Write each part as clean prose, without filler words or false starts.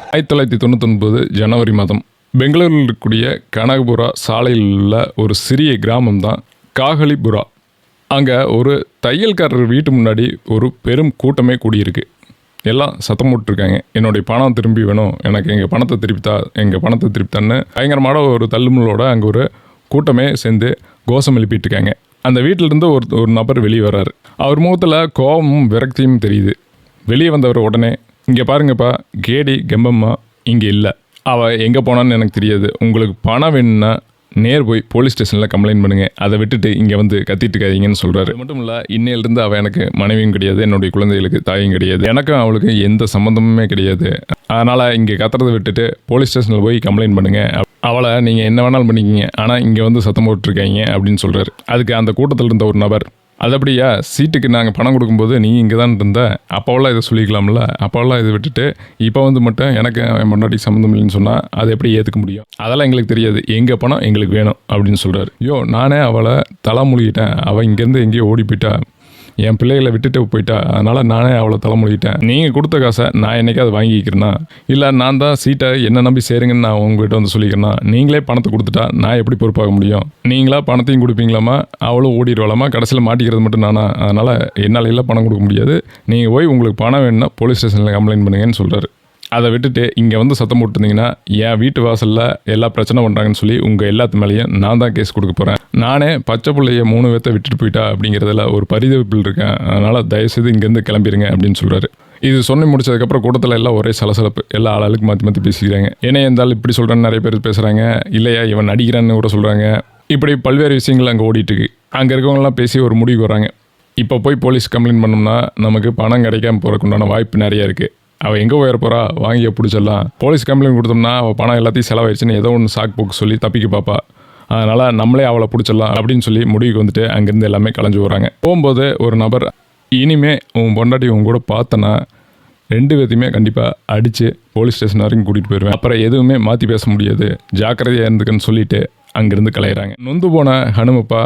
1999 ஜனவரி மாதம் பெங்களூரில் இருக்கக்கூடிய கனகபுரா சாலையில் உள்ள ஒரு சிறிய கிராமம் தான் காகலிபுரா. அங்கே ஒரு தையல்காரர் வீட்டு முன்னாடி ஒரு பெரும் கூட்டமே கூடியிருக்கு. எல்லாம் சத்தம் போட்டுருக்காங்க, என்னுடைய பணம் திரும்பி வேணும், எனக்கு எங்கள் பணத்தை திருப்பித்தான்னு பயங்கரமான ஒரு தள்ளுமுள்ளோட அங்கே ஒரு கூட்டமே சேர்ந்து கோஷம் எழுப்பிட்டு இருக்காங்க. அந்த வீட்டிலேருந்து ஒரு நபர் வெளியே வர்றாரு. அவர் முகத்தில் கோபமும் விரக்தியும் தெரியுது. வெளியே வந்தவர் உடனே, இங்கே பாருங்கப்பா, கேடி கெம்பம்மா இங்கே இல்லை, அவள் எங்கே போனான்னு எனக்கு தெரியாது, உங்களுக்கு பணம் வேணும்னா நேர் போய் போலீஸ் ஸ்டேஷனில் கம்ப்ளைண்ட் பண்ணுங்கள், அதை விட்டுட்டு இங்கே வந்து கத்திட்டு இருக்காதீங்கன்னு சொல்கிறாரு. அது மட்டும் இல்லை, இன்னையிலிருந்து அவள் எனக்கு மனைவியும் கிடையாது, என்னுடைய குழந்தைகளுக்கு தாயும் கிடையாது, எனக்கும் அவளுக்கு எந்த சம்மந்தமுமே கிடையாது, அதனால் இங்கே கத்துறதை விட்டுட்டு போலீஸ் ஸ்டேஷனில் போய் கம்ப்ளைண்ட் பண்ணுங்கள், அவளை நீங்கள் என்ன வேணாலும் பண்ணிக்கிங்க, ஆனால் இங்கே வந்து சத்தம் போட்டுருக்காங்க அப்படின்னு சொல்கிறாரு. அதுக்கு அந்த கூட்டத்தில் இருந்த ஒரு நபர், அது அப்படியா, சீட்டுக்கு நாங்கள் பணம் கொடுக்கும்போது நீ இங்கே தான் இருந்த, அப்போவெல்லாம் இதை சொல்லிக்கலாம்ல, அப்போவெல்லாம் இதை விட்டுட்டு இப்போ வந்து மட்டும் எனக்கு என் பொண்டாட்டி சம்மந்தம் இல்லைன்னு சொன்னால் அதை எப்படி ஏற்றுக்க முடியும், அதெல்லாம் எங்களுக்கு தெரியாது, எங்கள் பணம் எங்களுக்கு வேணும் அப்படின்னு சொல்கிறாரு. நானே அவளை தலைமொழிகிட்டேன், அவள் இங்கேருந்து எங்கேயோ ஓடி போயிட்டா, என் பிள்ளைகளை விட்டுட்டு போயிட்டா, அதனால் நானே அவளை தலைமொழிகிட்டேன், நீங்கள் கொடுத்த காசை நான் என்னைக்கு அதை வாங்கிக்கிறேன்னா, இல்லை நான் தான் சீட்டை என்ன நம்பி சேருங்கன்னு நான் உங்கள்கிட்ட வந்து சொல்லிக்கிறேன்னா, நீங்களே பணத்தை கொடுத்துட்டா நான் எப்படி பொறுப்பாக முடியும், நீங்களா பணத்தையும் கொடுப்பீங்களாமா, அவளும் ஓடிடுவாளாமா, கடைசியில் மாட்டிக்கிறது மட்டும் நானா, அதனால் என்னால் எல்லாம் பணம் கொடுக்க முடியாது, நீங்கள் போய் உங்களுக்கு பணம் வேணும்னா போலீஸ் ஸ்டேஷனில் கம்ப்ளைண்ட் பண்ணுங்கன்னு சொல்கிறாரு. அதை விட்டுட்டு இங்கே வந்து சத்தம் போட்டுருந்தீங்கன்னா என் வீட்டு வாசலில் எல்லா பிரச்சனை பண்ணுறாங்கன்னு சொல்லி உங்கள் எல்லாத்து மேலேயும் நான் தான் கேஸ் கொடுக்க போகிறேன், நானே பச்சை பிள்ளைய 3 பேர்த்த விட்டுட்டு போயிட்டா அப்படிங்கிறதுல ஒரு பரிதவிப்பில் இருக்கேன், அதனால் தயவுசெய்து இங்கேருந்து கிளம்பிடுங்க அப்படின்னு சொல்கிறாரு. இது சொல்லி முடிச்சதுக்கப்புறம் கூட்டத்தில் எல்லாம் ஒரே சலசலப்பு, எல்லா ஆளுக்கு மாற்றி பேசிக்கிறாங்க. ஏன்னா இருந்தாலும் இப்படி சொல்கிறேன்னு நிறைய பேர் பேசுகிறாங்க, இல்லையா இவன் நடிக்கிறான்னு கூட சொல்கிறாங்க, இப்படி பல்வேறு விஷயங்கள் அங்கே ஓடிட்டுருக்கு. அங்கே இருக்கவங்கலாம் பேசி ஒரு முடிவுக்கு வராங்க. இப்போ போய் போலீஸ் கம்ப்ளைண்ட் பண்ணோம்னா நமக்கு பணம் கிடைக்காம போகிறதுக்குண்டான வாய்ப்பு நிறையா இருக்குது, அவள் எங்கே போயிட போகிறா, வாங்கிய பிடிச்சிடலாம், போலீஸ் கம்ப்ளைண்ட் கொடுத்தோம்னா அவள் பணம் எல்லாத்தையும் செலவாயிடுச்சுன்னு ஏதோ ஒன்று சாக்கு போக்கு சொல்லி தப்பிக்க பார்ப்பா, அதனால் நம்மளே அவளை பிடிச்சிடலாம் அப்படின்னு சொல்லி முடிவுக்கு வந்துட்டு அங்கேருந்து எல்லாமே கலைஞ்சு வராங்க. போகும்போது ஒரு நபர், இனிமே உன் பொண்டாட்டி உன் கூட பார்த்தனா 2 பேர்த்தையுமே கண்டிப்பாக அடித்து போலீஸ் ஸ்டேஷன் வரைக்கும் கூட்டிகிட்டு போயிடுவேன், அப்புறம் எதுவுமே மாற்றி பேச முடியாது, ஜாக்கிரதையாக இருந்துக்குன்னு சொல்லிட்டு அங்கேருந்து கலையிறாங்க. நொந்து போன ஹனுமப்பா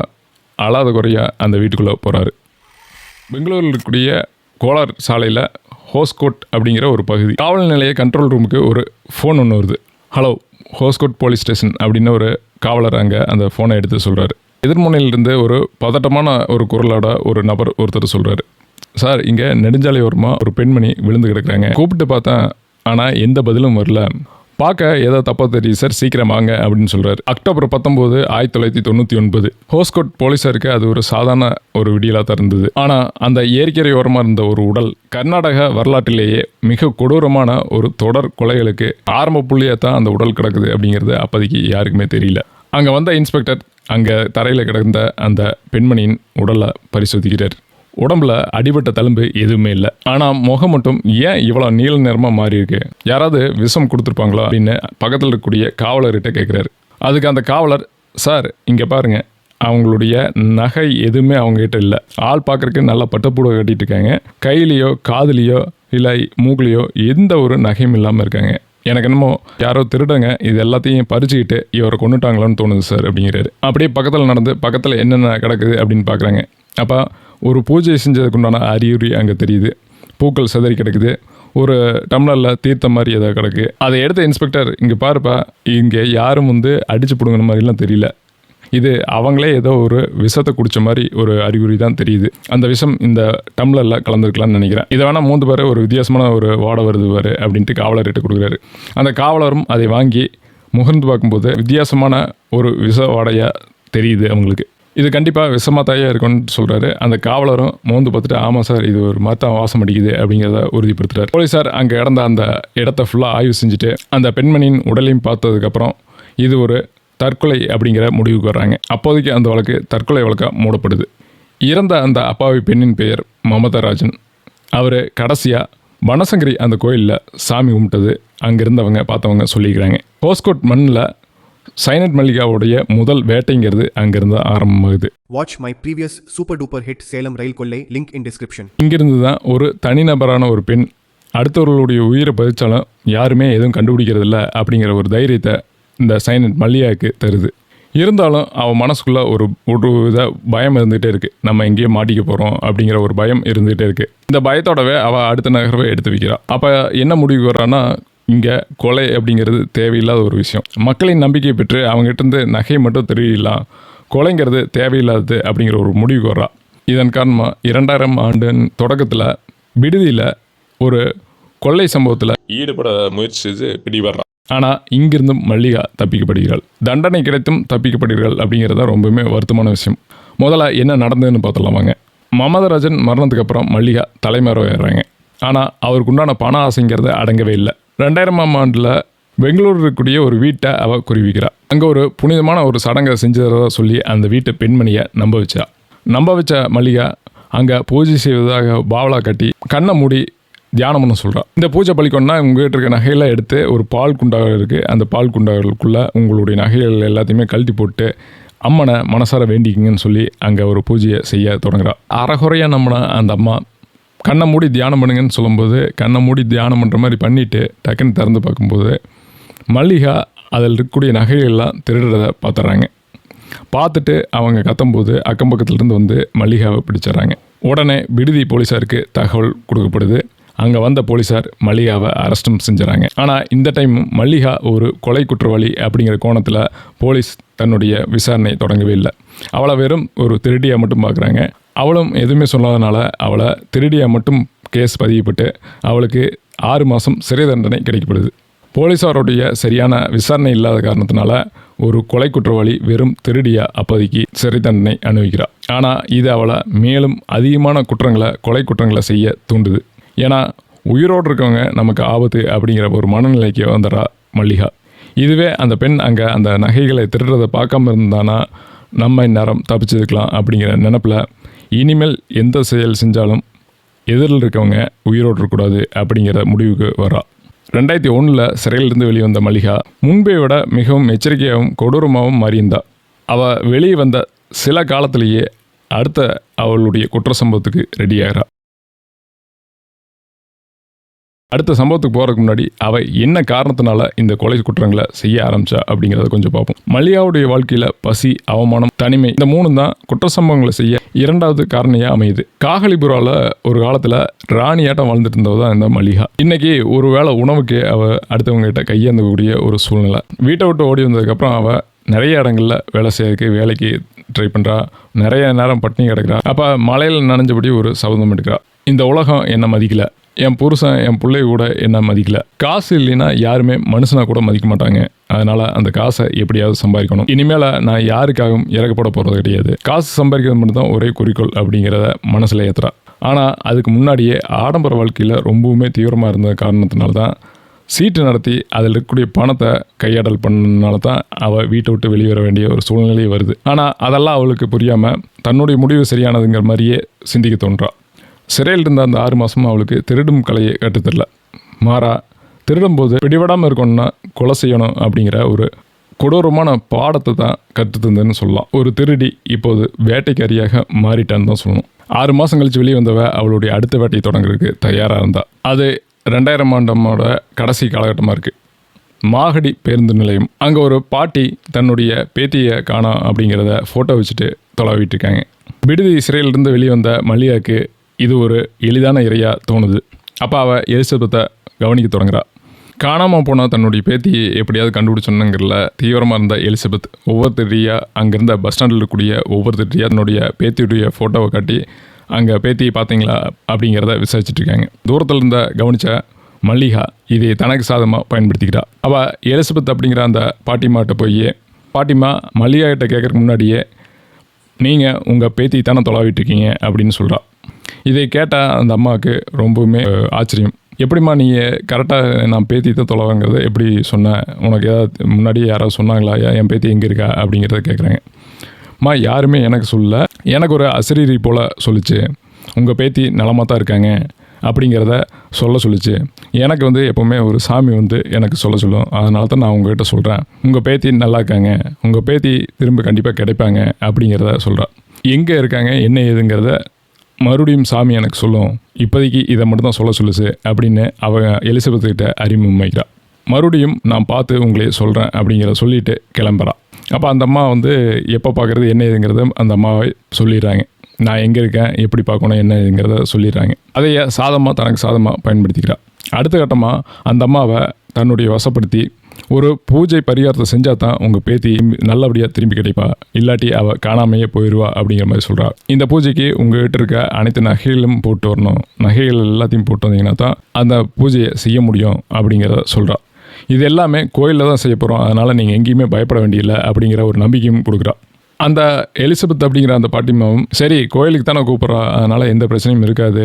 அழாத குறையா அந்த வீட்டுக்குள்ளே போகிறாரு. பெங்களூரில் இருக்கக்கூடிய கோலார் சாலையில் ஹோஸ்கோட் அப்படிங்கிற ஒரு பகுதி, காவல் நிலைய கண்ட்ரோல் ரூமுக்கு ஒரு ஃபோன் ஒன்று வருது. ஹலோ, ஹோஸ்கோட் போலீஸ் ஸ்டேஷன் அப்படின்னு ஒரு காவலர் அங்கே அந்த ஃபோனை எடுத்து சொல்கிறாரு. எதிர்முனையிலிருந்து ஒரு பதட்டமான ஒரு குரலோட ஒரு நபர் ஒருத்தர் சொல்கிறாரு, சார் இங்கே நெடுஞ்சாலை ஓரமாக ஒரு பெண்மணி விழுந்து கிடக்குறாங்க, கூப்பிட்டு பார்த்தேன் ஆனால் எந்த பதிலும் வரல, பார்க்க ஏதோ தப்பாக தெரியுது சார், சீக்கிரம் வாங்க அப்படின்னு சொல்கிறாரு. அக்டோபர் 19, 1999 ஹோஸ்கோட் போலீஸாருக்கு அது ஒரு சாதாரண ஒரு விடியலாக தான் இருந்தது. ஆனால் அந்த ஏரிக்கரை ஓரமாக இருந்த ஒரு உடல் கர்நாடக வரலாற்றிலேயே மிக கொடூரமான ஒரு தொடர் கொலைகளுக்கு ஆரம்ப புள்ளியாக தான் அந்த உடல் கிடக்குது அப்படிங்கிறது அப்போதைக்கு யாருக்குமே தெரியல. அங்கே வந்த இன்ஸ்பெக்டர் அங்கே தரையில் கிடந்த அந்த பெண்மணியின் உடலை பரிசோதிக்கிறார். உடம்புல அடிபட்ட தழும்பு எதுவுமே இல்லை, ஆனால் முகம் மட்டும் ஏன் இவ்வளோ நீல நிறமாக மாறி இருக்கு, யாராவது விஷம் கொடுத்துருப்பாங்களா அப்படின்னு பக்கத்தில் இருக்கக்கூடிய காவலர்கிட்ட கேட்குறாரு. அதுக்கு அந்த காவலர், சார் இங்கே பாருங்க, அவங்களுடைய நகை எதுவுமே அவங்ககிட்ட இல்லை, ஆள் பார்க்குறக்கு நல்லா பட்டுப்புடவை கட்டிட்டு இருக்காங்க, கையிலையோ காதுலையோ இல்லை மூக்குலையோ எந்த ஒரு நகையும் இல்லாமல் இருக்காங்க, எனக்கு என்னமோ யாரோ திருடங்க இது எல்லாத்தையும் பறிச்சுக்கிட்டு இவரை கொண்டுட்டாங்களான்னு தோணுது சார் அப்படிங்கிறாரு. அப்படியே பக்கத்தில் நடந்து பக்கத்தில் என்னென்ன கிடக்குது அப்படின்னு பார்க்குறாங்க. அப்போ ஒரு பூஜை செஞ்சதுக்குண்டான அறிகுறி அங்கே தெரியுது, பூக்கள் சிதறி கிடக்குது, ஒரு டம்ளரில் தீர்த்த மாதிரி ஏதோ கிடக்கு. அதை எடுத்த இன்ஸ்பெக்டர், இங்கே பாருப்பா, இங்கே யாரும் வந்து அடிச்சு பிடுங்கின மாதிரிலாம் தெரியல, இது அவங்களே ஏதோ ஒரு விஷத்தை குடித்த மாதிரி ஒரு அறிகுறி தான் தெரியுது, அந்த விஷம் இந்த டம்ளரில் கலந்துருக்கலாம்னு நினைக்கிறேன், இதை வேணால் மூந்து பாரு, ஒரு வித்தியாசமான ஒரு வாடை வருது பாரு அப்படின்ட்டு காவலர்கிட்ட கொடுக்குறாரு. அந்த காவலரும் அதை வாங்கி முகர்ந்து பார்க்கும்போது வித்தியாசமான ஒரு விஷ வாடையாக தெரியுது அவங்களுக்கு, இது கண்டிப்பாக விஷமாக தாயே இருக்குன்னு சொல்கிறாரு. அந்த காவலரும் மோந்து பார்த்துட்டு, ஆமாம் சார் இது ஒரு மாற்றம் வாசம் அடிக்குது அப்படிங்கிறத உறுதிப்படுத்துகிறார். போலீஸார் அங்கே இடந்த அந்த இடத்த ஃபுல்லாக ஆய்வு செஞ்சுட்டு அந்த பெண்மணியின் உடலையும் பார்த்ததுக்கப்புறம் இது ஒரு தற்கொலை அப்படிங்கிற முடிவுக்கு வர்றாங்க. அப்போதைக்கு அந்த வழக்கு தற்கொலை வழக்காக மூடப்படுது. இறந்த அந்த அப்பாவி பெண்ணின் பெயர் மமதாராஜன். அவர் கடைசியாக வனசங்கரி அந்த கோயிலில் சாமி கும்பிட்டது அங்கிருந்தவங்க பார்த்தவங்க சொல்லிக்கிறாங்க. ஹோஸ்கோட் மண்ணில் சைனட் மல்லிகாவுடைய முதல் வேட்டைங்கிறது அங்கிருந்து ஆரம்பமாகுது. Watch my previous super duper hit Salem ரயில் கொள்ளை, லிங்க் இன் டிஸ்கிரிப்ஷன். இங்கிருந்து தான் ஒரு தனிநபரான ஒரு பெண் அடுத்தவர்களுடைய உயிரை பதிச்சாலும் யாருமே எதுவும் கண்டுபிடிக்கிறதில்ல அப்படிங்கிற ஒரு தைரியத்தை இந்த சைனட் மல்லிகாவுக்கு தருது. இருந்தாலும் அவன் மனசுக்குள்ளே ஒரு வித பயம் இருந்துகிட்டே இருக்குது, நம்ம எங்கேயோ மாட்டிக்க போகிறோம் அப்படிங்கிற ஒரு பயம் இருந்துகிட்டே இருக்குது. இந்த பயத்தோடவே அவள் அடுத்த நகர்வை எடுத்து வைக்கிறாள். அப்போ என்ன முடிவுக்கு வர்றான்னா, இங்கே கொலை அப்படிங்கிறது தேவையில்லாத ஒரு விஷயம். மக்களின் நம்பிக்கை பெற்று அவங்ககிட்ட இருந்து நகையை மட்டும் திருடிடலாம், கொலைங்கிறது தேவையில்லாதது அப்படிங்கிற ஒரு முடிவுக்கு வர்றா. இதன் காரணமாக 2000 ஆண்டு தொடக்கத்தில் விடுதியில் ஒரு கொள்ளை சம்பவத்தில் ஈடுபட முயற்சி செய்து பிடிபடுறான். ஆனால் இங்கிருந்தும் மல்லிகா தப்பிக்கப்படுகிறாள். தண்டனை கிடைத்தும் தப்பிக்கப்படுகிறாள் அப்படிங்கிறது தான் ரொம்பவுமே வருத்தமான விஷயம். முதல்ல என்ன நடந்ததுன்னு பார்த்துலாம் வாங்க. மமதராஜன் மரணத்துக்கு அப்புறம் மல்லிகா தலைமறைவாயிடுறாங்க. ஆனால் அவருக்கு உண்டான பண ஆசைங்கிறது அடங்கவே இல்லை. 2000ஆம் ஆண்டில் பெங்களூர் இருக்கக்கூடிய ஒரு வீட்டை அவள் குருவிக்கிறாள். அங்கே ஒரு புனிதமான ஒரு சடங்கை செஞ்சதாக சொல்லி அந்த வீட்டு பெண்மணியை நம்ப வச்ச மல்லிகா அங்கே பூஜை செய்வதாக பாவலா கட்டி கண்ணை மூடி தியானம் பண்ண சொல்கிறான். இந்த பூஜை பழிக்கொன்னா உங்கள்கிட்ட இருக்க நகையெல்லாம் எடுத்து ஒரு பால் குண்டாக இருக்குது, அந்த பால் குண்டாகளுக்குள்ளே உங்களுடைய நகைகள் எல்லாத்தையுமே கழட்டி போட்டு அம்மனை மனசார வேண்டிக்கிங்கன்னு சொல்லி அங்கே ஒரு பூஜையை செய்ய தொடங்குறா. அறகுறையாக நம்மளை அந்த அம்மா கண்ணை மூடி தியானம் பண்ணுங்கன்னு சொல்லும்போது கண்ணை மூடி தியானம் பண்ணுற மாதிரி பண்ணிவிட்டு டக்குன்னு திறந்து பார்க்கும்போது மல்லிகா அதில் இருக்கக்கூடிய நகைகள்லாம் திருடுறதை பார்த்துட்றாங்க. பார்த்துட்டு அவங்க கத்தும்போது அக்கம் பக்கத்துலேருந்து வந்து மல்லிகாவை பிடிச்சிட்றாங்க. உடனே விடுதி போலீஸாருக்கு தகவல் கொடுக்கப்படுது. அங்கே வந்த போலீஸார் மல்லிகாவை அரெஸ்டும் செஞ்சுறாங்க. ஆனால் இந்த டைம் மல்லிகா ஒரு கொலை குற்றவாளி அப்படிங்கிற கோணத்தில் போலீஸ் தன்னுடைய விசாரணை தொடங்கவே இல்லை. அவளை வெறும் ஒரு திருடியாக மட்டும் பார்க்குறாங்க. அவளும் எதுவுமே சொல்லாதனால அவளை திருடியாக மட்டும் கேஸ் பதியப்பட்டு அவளுக்கு 6 மாதம் சிறை தண்டனை கிடைக்கப்படுது. போலீஸாருடைய சரியான விசாரணை இல்லாத காரணத்தினால ஒரு கொலை குற்றவாளி வெறும் திருடியாக அப்போதைக்கு சிறை தண்டனை அனுபவிக்கிறாள். ஆனால் இது அவளை மேலும் அதிகமான கொலை குற்றங்களை செய்ய தூண்டுது. ஏன்னா உயிரோடு இருக்கவங்க நமக்கு ஆபத்து அப்படிங்கிற ஒரு மனநிலைக்கு வந்துடுறா மல்லிகா. இதுவே அந்த பெண் அங்கே அந்த நகைகளை திருடுறதை பார்க்காம இருந்தானா நம்ம இந்நேரம் தப்பிச்சிருக்கலாம் அப்படிங்கிற நினப்பில் இனிமேல் எந்த செயல் செஞ்சாலும் எதிரில் இருக்கவங்க உயிரோடு இருக்கக்கூடாது அப்படிங்கிற முடிவுக்கு வரா. 2001 சிறையிலிருந்து வெளிவந்த மல்லிகா முன்பை விட மிகவும் எச்சரிக்கையாகவும் கொடூரமாகவும் மாறியிருந்தா. அவள் வெளியே வந்த சில காலத்திலேயே அடுத்த அவளுடைய குற்ற சம்பவத்துக்கு ரெடியாகிறா. அடுத்த சம்பவத்துக்கு போகிறதுக்கு முன்னாடி அவள் என்ன காரணத்தினால இந்த கொலை குற்றங்களை செய்ய ஆரம்பிச்சா அப்படிங்கிறத கொஞ்சம் பார்ப்போம். மல்லிகாவுடைய வாழ்க்கையில் பசி, அவமானம், தனிமை இந்த 3 தான் குற்ற சம்பவங்களை செய்ய 2வது காரணியாக அமையுது. காகலிபுராவில் ஒரு காலத்தில் ராணியாட்டம் வாழ்ந்துட்டு இருந்தவ தான் இந்த மல்லிகா. இன்னைக்கு ஒரு வேளை உணவுக்கு அவள் அடுத்தவங்ககிட்ட கையேந்தக்கூடிய ஒரு சூழ்நிலை. வீட்டை விட்டு ஓடி வந்ததுக்கப்புறம் அவள் நிறைய இடங்களில் வேலை செய்யறதுக்கு வேலைக்கு ட்ரை பண்ணுறா. நிறைய நேரம் பட்டினி கிடக்கிறா. அப்போ மலையில் நனைஞ்சபடி ஒரு சபதம் எடுக்கிறா. இந்த உலகம் என்னை மதிக்கலை, என் புருஷன் என் பிள்ளை கூட என்ன மதிக்கல, காசு இல்லைன்னா யாருமே மனுஷனா கூட மதிக்க மாட்டாங்க, அதனால் அந்த காசை எப்படியாவது சம்பாதிக்கணும், இனிமேல் நான் யாருக்காகவும் இறக்கப்பட போகிறது கிடையாது, காசு சம்பாதிக்கிறது மட்டும் தான் ஒரே குறிக்கோள் அப்படிங்கிறத மனசில் ஏற்றுறா. ஆனால் அதுக்கு முன்னாடியே ஆடம்பர வாழ்க்கையில் ரொம்பவுமே தீவிரமாக இருந்த காரணத்தினால தான் சீட்டு நடத்தி அதில் இருக்கக்கூடிய பணத்தை கையாடல் பண்ணனால தான் அவள் வீட்டை விட்டு வெளியே வர வேண்டிய ஒரு சூழ்நிலை வருது. ஆனால் அதெல்லாம் அவளுக்கு புரியாமல் தன்னுடைய முடிவு சரியானதுங்கிற மாதிரியே சிந்திக்க தோன்றா. சிறையில் இருந்த அந்த 6 மாதமும் அவளுக்கு திருடும் கலையை கற்றுத்தரல. மாறா திருடும்போது பிடிபடாமல் இருக்கணும்னா கொலை செய்யணும் அப்படிங்கிற ஒரு கொடூரமான பாடத்தை தான் கற்றுத்தந்ததுன்னு சொல்லலாம். ஒரு திருடி இப்போது வேட்டைக்காரியாக மாறிட்டான்னு தான் சொல்லணும். 6 மாதம் கழித்து வெளியே வந்தவ அவளுடைய அடுத்த வேட்டையை தொடங்குறதுக்கு தயாராக இருந்தா. அது 2000 ஆண்டமோட கடைசி காலகட்டமாக இருக்குது. மாகடி பேருந்து நிலையம். அங்கே ஒரு பாட்டி தன்னுடைய பேத்தியை காணோம் அப்படிங்கிறத ஃபோட்டோ வச்சுட்டு தொலைவிட்டு இருக்காங்க. விடுதி சிறையிலிருந்து வெளியே வந்த மல்லிகாவுக்கு இது ஒரு எளிதான இரையாக தோணுது. அப்போ அவள் எலிசபெத்தை கவனிக்க தொடங்குறா. காணாமல் போனால் தன்னுடைய பேத்தியை எப்படியாவது கண்டுபிடிச்சோன்னுங்கிறல தீவிரமாக இருந்த எலிசபெத் ஒவ்வொரு திருடியாக அங்கேருந்த பஸ் ஸ்டாண்டில் இருக்கக்கூடிய ஒவ்வொரு திருடியாக தன்னுடைய பேத்தியுடைய ஃபோட்டோவை காட்டி அங்கே பேத்தியை பார்த்தீங்களா அப்படிங்கிறத விசாரிச்சுட்ருக்காங்க. தூரத்தில் இருந்த கவனித்த மல்லிகா இதை தனக்கு சாதமாக பயன்படுத்திக்கிறா. அவள் எலிசபெத் அப்படிங்கிற அந்த பாட்டிமாட்ட போய், பாட்டிமா மல்லிகா கிட்ட கேட்குறதுக்கு முன்னாடியே நீங்கள் உங்கள் பேத்தி தானே தொலைவிட்டுருக்கீங்க அப்படின்னு சொல்கிறா. இதை கேட்டால் அந்த அம்மாவுக்கு ரொம்பவுமே ஆச்சரியம். எப்படிம்மா நீ கரெக்டாக நான் பேத்தி தான் தொலைவாங்கிறத எப்படி சொன்னேன், உனக்கு ஏதாவது முன்னாடியே யாராவது சொன்னாங்களா, என் பேத்தி எங்கே இருக்கா அப்படிங்கிறத கேட்குறாங்க. அம்மா யாருமே எனக்கு சொல்லலை, எனக்கு ஒரு அசரீரி போல் சொல்லிச்சு, உங்கள் பேத்தி நலமாக தான் இருக்காங்க அப்படிங்கிறத சொல்லிச்சு. எனக்கு எப்போவுமே ஒரு சாமி எனக்கு சொல்லும், அதனால தான் நான் உங்கள்கிட்ட சொல்கிறேன், உங்கள் பேத்தி நல்லா இருக்காங்க, உங்கள் பேத்தி திரும்ப கண்டிப்பாக கிடைப்பாங்க அப்படிங்கிறத சொல்கிறா. எங்கே இருக்காங்க என்ன ஏதுங்கிறத மறுபடியும் சாமி எனக்கு சொல்லும், இப்போதைக்கு இதை மட்டும் தான் சொல்லுச்சு அப்படின்னு அவங்க எலிசபெத்துக்கிட்ட அறிமுகமாக்கிறா. மறுபடியும் நான் பார்த்து உங்களே சொல்கிறேன் அப்படிங்கிறத சொல்லிட்டு கிளம்புறா. அப்போ அந்த அம்மா எப்போ பார்க்குறது என்ன ஏதுங்கிறத அந்த அம்மாவை சொல்லிடுறாங்க. நான் எங்கே இருக்கேன் எப்படி பார்க்கணும் என்ன ஏதுங்கிறத சொல்லிடுறாங்க. அதையே தனக்கு சாதமாக பயன்படுத்திக்கிறா. அடுத்த கட்டமாக அந்த அம்மாவை தன்னுடைய வசப்படுத்தி ஒரு பூஜை பரிகாரத்தை செஞ்சால் தான் உங்கள் பேத்தி நல்லபடியாக திரும்பி கிடைப்பா, இல்லாட்டி அவள் காணாமையே போயிடுவா அப்படிங்கிற மாதிரி சொல்கிறா. இந்த பூஜைக்கு உங்கள்கிட்ட இருக்க அனைத்து நகைகளும் போட்டு வரணும், நகைகள் எல்லாத்தையும் போட்டு வந்தீங்கன்னா தான் அந்த பூஜையை செய்ய முடியும் அப்படிங்கிறத சொல்கிறா. இது எல்லாமே கோயிலில் தான் செய்ய போகிறோம், அதனால் நீங்கள் எங்கேயுமே பயப்பட வேண்டியதில்லை அப்படிங்கிற ஒரு நம்பிக்கையும் கொடுக்குறா. அந்த எலிசபெத் அப்படிங்கிற அந்த பாட்டிமாவும் சரி கோயிலுக்கு தானே கூப்பிட்றா, அதனால் எந்த பிரச்சனையும் இருக்காது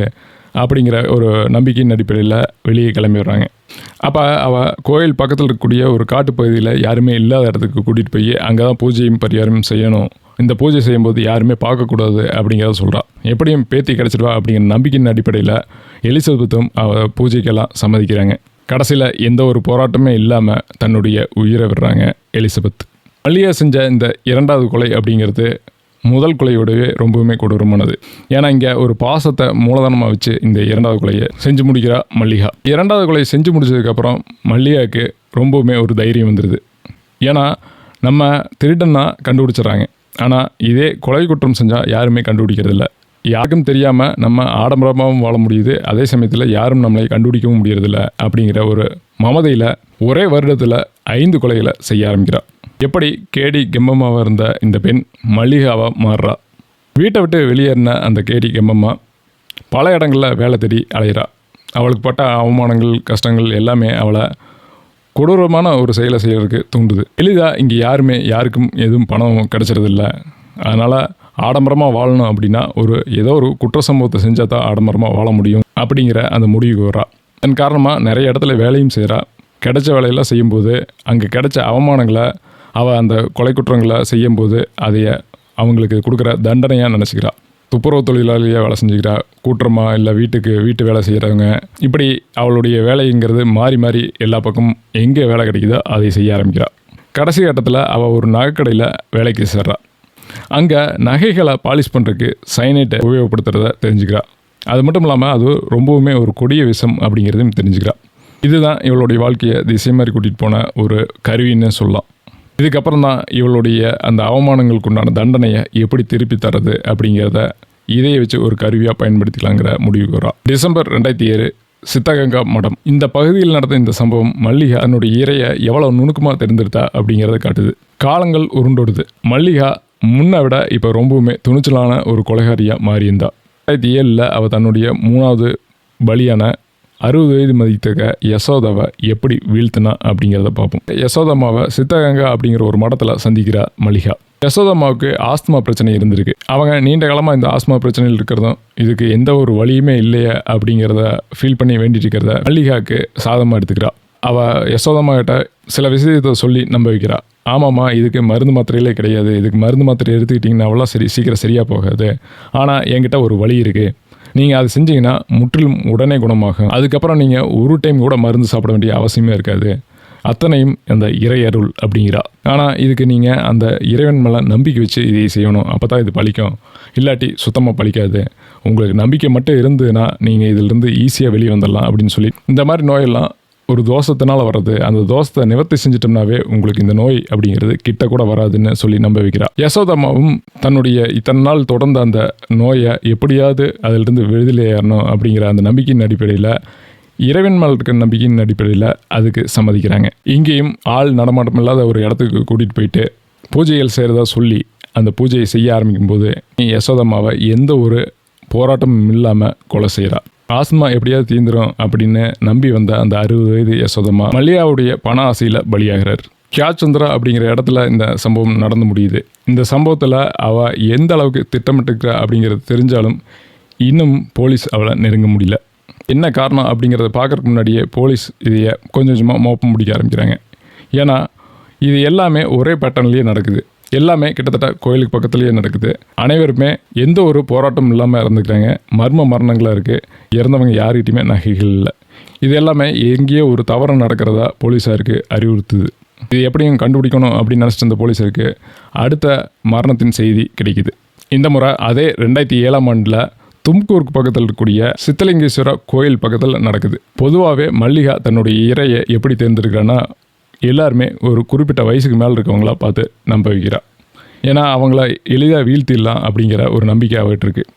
அப்படிங்கிற ஒரு நம்பிக்கையின் அடிப்படையில் வெளியே கிளம்பி வர்றாங்க. அப்போ அவள் கோயில் பக்கத்தில் இருக்கக்கூடிய ஒரு காட்டுப்பகுதியில் யாருமே இல்லாத இடத்துக்கு கூட்டிகிட்டு போய் அங்கே தான் பூஜையும் பரிகாரமும் செய்யணும், இந்த பூஜை செய்யும்போது யாருமே பார்க்கக்கூடாது அப்படிங்கிறத சொல்கிறா. எப்படியும் பேத்தி கிடச்சிடுவா அப்படிங்கிற நம்பிக்கையின் அடிப்படையில் எலிசபெத்தும் அவள் பூஜைக்கெல்லாம் சம்மதிக்கிறாங்க. கடைசியில் எந்த ஒரு போராட்டமே இல்லாமல் தன்னுடைய உயிரை விடுறாங்க எலிசபெத். மல்லிகா செஞ்ச இந்த இரண்டாவது கொலை அப்படிங்கிறது முதல் கொலையோடவே ரொம்பவுமே கொடூரமானது. ஏன்னா இங்கே ஒரு பாசத்தை மூலதனமாக வச்சு இந்த இரண்டாவது கொலையை செஞ்சு முடிக்கிறா மல்லிகா. இரண்டாவது கொலையை செஞ்சு முடிச்சதுக்கப்புறம் மல்லிகாவுக்கு ரொம்பவுமே ஒரு தைரியம் வந்துடுது. ஏன்னா நம்ம திருடன்னா கண்டுபிடிச்சிட்றாங்க, ஆனால் இதே கொலை குற்றம் செஞ்சால் யாருமே கண்டுபிடிக்கிறதில்ல. யாருக்கும் தெரியாமல் நம்ம ஆடம்பரமாகவும் வாழ முடியுது, அதே சமயத்தில் யாரும் நம்மளை கண்டுபிடிக்கவும் முடியறதில்ல அப்படிங்கிற ஒரு மமதையில் ஒரே வருடத்தில் 5 கொலைகளை செய்ய ஆரம்பிக்கிறார். எப்படி கேடி கெம்பம்மாவாக இருந்த இந்த பெண் மல்லிகாவாக மாறுறா. வீட்டை விட்டு வெளியேறின அந்த கேடி கெம்பம்மா பல இடங்களில் வேலை தேடி அலைகிறா. அவளுக்கு பட்ட அவமானங்கள் கஷ்டங்கள் எல்லாமே அவளை கொடூரமான ஒரு செயலை செய்கிறதுக்கு தூண்டுது. எளிதாக இங்கே யாருமே யாருக்கும் எதுவும் பணம் கிடச்சிறதில்ல, அதனால் ஆடம்பரமாக வாழணும் அப்படின்னா ஏதோ ஒரு குற்ற சம்பவத்தை செஞ்சால் தான் ஆடம்பரமாக வாழ முடியும் அப்படிங்கிற அந்த முடிவுக்கு வரா. அதன் காரணமாக நிறைய இடத்துல வேலையும் செய்கிறா. கிடைச்ச வேலையெல்லாம் செய்யும்போது அங்கே கிடைச்ச அவமானங்களை அவள் அந்த கொலை குற்றங்களை செய்யும்போது அதைய அவங்களுக்கு கொடுக்குற தண்டனையாக நினச்சிக்கிறா. துப்புரவு தொழிலாளியாக வேலை செஞ்சுக்கிறா, கூட்டுறமாக இல்லை வீட்டு வேலை செய்கிறவங்க, இப்படி அவளுடைய வேலைங்கிறது மாறி மாறி எல்லா பக்கமும் எங்கே வேலை கிடைக்குதோ அதை செய்ய ஆரம்பிக்கிறா. கடைசி கட்டத்தில் அவள் ஒரு நகைக்கடையில் வேலைக்கு சேர்றா. அங்கே நகைகளை பாலிஷ் பண்ணுறதுக்கு சைனைட்டை உபயோகப்படுத்துகிறத தெரிஞ்சுக்கிறா. அது மட்டும் இல்லாமல் அது ரொம்பவுமே ஒரு கொடிய விஷம் அப்படிங்கிறதையும் தெரிஞ்சுக்கிறா. இதுதான் இவளுடைய வாழ்க்கையை திசை மாதிரி கூட்டிகிட்டு போன ஒரு கருவின்னு சொல்லலாம். இதுக்கப்புறம் தான் இவளுடைய அந்த அவமானங்களுக்கு உண்டான தண்டனையை எப்படி திருப்பி தரது அப்படிங்கிறத இதையை வச்சு ஒரு கருவியாக பயன்படுத்திக்கலாங்கிற முடிவுக்கு வரா. டிசம்பர் 2007 சித்தகங்கா மடம் இந்த பகுதியில் நடந்த இந்த சம்பவம் மல்லிகா தன்னுடைய இரையை எவ்வளோ நுணுக்கமாக தெரிந்தெடுத்தா அப்படிங்கிறத காட்டுது. காலங்கள் உருண்டோடுது. மல்லிகா முன்னை விட இப்போ ரொம்பவுமே துணிச்சலான ஒரு கொலைகாரியாக மாறியிருந்தா. 2007 அவள் தன்னுடைய 3வது பலியான 60 வயது மதித்தக்க யசோதாவை எப்படி வீழ்த்தினா அப்படிங்கிறத பார்ப்போம். யசோதாமாவை சித்தகங்கா அப்படிங்கிற ஒரு மடத்தில் சந்திக்கிறா மல்லிகா. யசோதாமாவுக்கு ஆஸ்துமா பிரச்சனை இருந்திருக்கு. அவங்க நீண்ட காலமாக இந்த ஆஸ்துமா பிரச்சனையில் இருக்கிறதும் இதுக்கு எந்த ஒரு வழியுமே இல்லையே அப்படிங்கிறத ஃபீல் பண்ணி வேண்டிட்டு இருக்கிறத மல்லிகாவுக்கு சாதமாக எடுத்துக்கிறா. அவள் யசோதாமா கிட்ட சில விஷயத்தை சொல்லி நம்ப வைக்கிறா. ஆமாம்மா, இதுக்கு மருந்து மாத்திரையிலே கிடையாது, இதுக்கு மருந்து மாத்திரை எடுத்துக்கிட்டிங்கன்னா அவ்வளோ சீக்கிரம் சரியாக போகாது, ஆனால் என்கிட்ட ஒரு வழி இருக்குது, நீங்கள் அதை செஞ்சீங்கன்னா முற்றிலும் உடனே குணமாகும், அதுக்கப்புறம் நீங்கள் ஒரு டைம் கூட மருந்து சாப்பிட வேண்டிய அவசியமே இருக்காது, அத்தனையும் அந்த இறையருள் அப்படிங்கிறா. ஆனால் இதுக்கு நீங்கள் அந்த இறைவன் மேலே நம்பிக்கை வச்சு இதை செய்யணும், அப்போ தான் இது பலிக்கும், இல்லாட்டி சுத்தமாக பலிக்காது, உங்களுக்கு நம்பிக்கை மட்டும் இருந்ததுன்னா நீங்கள் இதிலிருந்து ஈஸியாக வெளியே வந்துடலாம் அப்படின்னு சொல்லி, இந்த மாதிரி நோயெல்லாம் ஒரு தோஷத்தினால வர்றது, அந்த தோஷத்தை நிவர்த்தி செஞ்சிட்டோம்னாவே உங்களுக்கு இந்த நோய் அப்படிங்கிறது கிட்ட கூட வராதுன்னு சொல்லி நம்ப வைக்கிறா. யசோதாமாவும் தன்னுடைய இத்தனை நாள் தொடர்ந்த அந்த நோயை எப்படியாவது அதிலிருந்து விடுதலையாகணும் அப்படிங்கிற அந்த நம்பிக்கையின் அடிப்படையில், இறைவன் மேல் இருக்கிற நம்பிக்கையின் அடிப்படையில் அதுக்கு சம்மதிக்கிறாங்க. இங்கேயும் ஆள் நடமாட்டம் இல்லாத ஒரு இடத்துக்கு கூட்டிகிட்டு போயிட்டு பூஜைகள் செய்கிறதா சொல்லி அந்த பூஜையை செய்ய ஆரம்பிக்கும் போது யசோதாமாவை எந்த ஒரு போராட்டமும் இல்லாமல் கொலை செய்கிறா. ஆஸ்மா எப்படியாவது தீந்துரும் அப்படின்னு நம்பி வந்த அந்த 60 வயது யசோதாமா மல்லிகாவுடைய பண ஆசையில் பலியாகிறார். கியாச்சந்திரா அப்படிங்கிற இடத்துல இந்த சம்பவம் நடந்து முடியுது. இந்த சம்பவத்தில் அவள் எந்த அளவுக்கு திட்டமிட்டுக்கிறா அப்படிங்கிறது தெரிஞ்சாலும் இன்னும் போலீஸ் அவளை நெருங்க முடியல. என்ன காரணம் அப்படிங்கிறத பார்க்குறதுக்கு முன்னாடியே போலீஸ் இதையை கொஞ்சம் கொஞ்சமாக மோப்பம் பிடிக்க ஆரம்பிக்கிறாங்க. ஏன்னா இது எல்லாமே ஒரே பேட்டர்ன்லேயே நடக்குது, எல்லாமே கிட்டத்தட்ட கோயிலுக்கு பக்கத்துலேயே நடக்குது, அனைவருமே எந்த ஒரு போராட்டம் இல்லாமல் இறந்துக்கிறாங்க, மர்ம மரணங்களாக இருக்குது, இறந்தவங்க யார்கிட்டையுமே நகைகள் இல்லை. இது எல்லாமே எங்கேயோ ஒரு தவறு நடக்கிறதா போலீஸாருக்கு அறிவுறுத்துது. இது எப்படியும் கண்டுபிடிக்கணும் அப்படின்னு நினச்சிட்டு இருந்த போலீஸருக்கு அடுத்த மரணத்தின் செய்தி கிடைக்குது. இந்த முறை அதே 2007ஆம் ஆண்டில் தும்கூருக்கு பக்கத்தில் இருக்கக்கூடிய சித்தலிங்கேஸ்வர கோயில் பக்கத்தில் நடக்குது. பொதுவாகவே மல்லிகா தன்னுடைய இரையை எப்படி தேர்ந்தெடுக்கிறான்னா, எல்லாருமே ஒரு குறிப்பிட்ட வயசுக்கு மேலே இருக்கவங்களா பார்த்து நம்ப வைக்கிறா. ஏன்னா அவங்கள எளிதாக வீழ்த்திடலாம் அப்படிங்கிற ஒரு நம்பிக்கை அவகிட்ட இருக்குது.